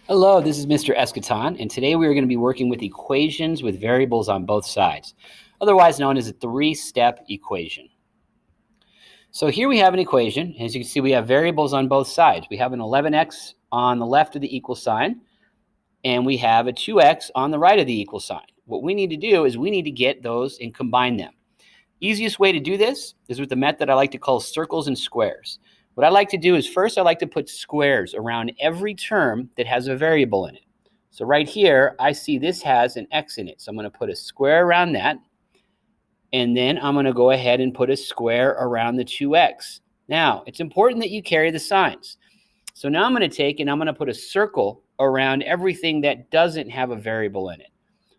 Hello, this is Mr. Escaton, and today we are going to be working with equations with variables on both sides, otherwise known as a three-step equation. So here we have an equation. As you can see, we have variables on both sides. We have an 11x on the left of the equal sign, and we have a 2x on the right of the equal sign. What we need to do is we need to get those and combine them. Easiest way to do this is with the method I like to call circles and squares. What I like to do is first I like to put squares around every term that has a variable in it. So right here, I see this has an x in it. So I'm going to put a square around that. And then I'm going to go ahead and put a square around the 2x. Now, it's important that you carry the signs. So now I'm going to take and I'm going to put a circle around everything that doesn't have a variable in it.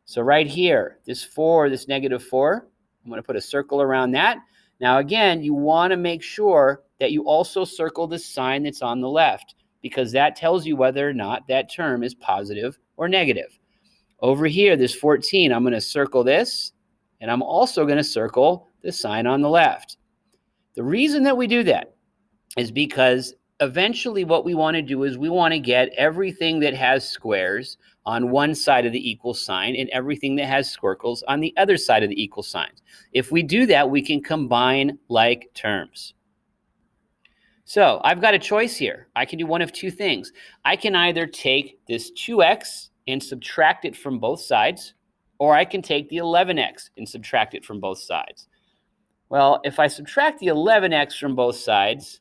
So right here, this 4, this negative 4, I'm going to put a circle around that. Now, again, you want to make sure that you also circle the sign that's on the left, because that tells you whether or not that term is positive or negative. Over here, this 14, I'm going to circle this, and I'm also going to circle the sign on the left. The reason that we do that is because eventually what we want to do is we want to get everything that has squares on one side of the equal sign and everything that has circles on the other side of the equal signs. If we do that, we can combine like terms. So I've got a choice here. I can do one of two things. I can either take this 2x and subtract it from both sides, or I can take the 11x and subtract it from both sides. Well, if I subtract the 11x from both sides,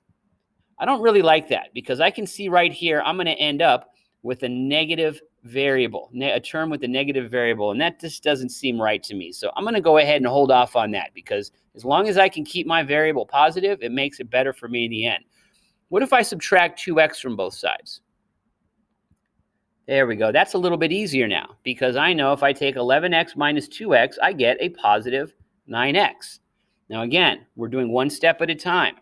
I don't really like that, because I can see right here I'm going to end up with a negative variable, a term with a negative variable, and that just doesn't seem right to me. So I'm going to go ahead and hold off on that, because as long as I can keep my variable positive, it makes it better for me in the end. What if I subtract 2x from both sides? There we go. That's a little bit easier now, because I know if I take 11x minus 2x, I get a positive 9x. Now again, we're doing one step at a time.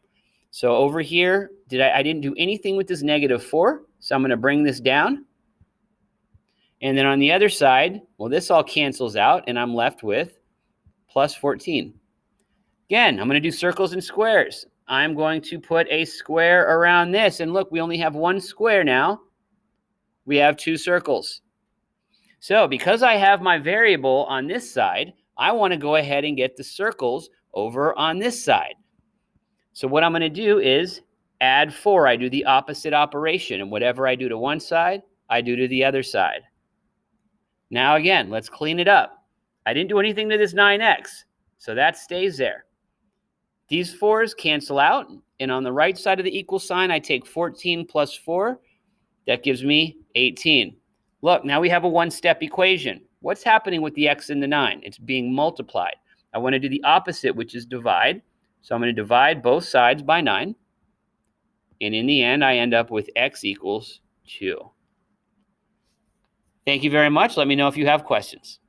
So over here, I didn't do anything with this negative 4, so I'm going to bring this down. And then on the other side, well, this all cancels out, and I'm left with plus 14. Again, I'm going to do circles and squares. I'm going to put a square around this, and look, we only have one square now. We have two circles. So because I have my variable on this side, I want to go ahead and get the circles over on this side. So what I'm going to do is add 4. I do the opposite operation, and whatever I do to one side, I do to the other side. Now again, let's clean it up. I didn't do anything to this 9x, so that stays there. These 4's cancel out, and on the right side of the equal sign, I take 14 plus 4. That gives me 18. Look, now we have a one-step equation. What's happening with the x and the 9? It's being multiplied. I want to do the opposite, which is divide. So I'm going to divide both sides by 9. And in the end, I end up with x equals 2. Thank you very much. Let me know if you have questions.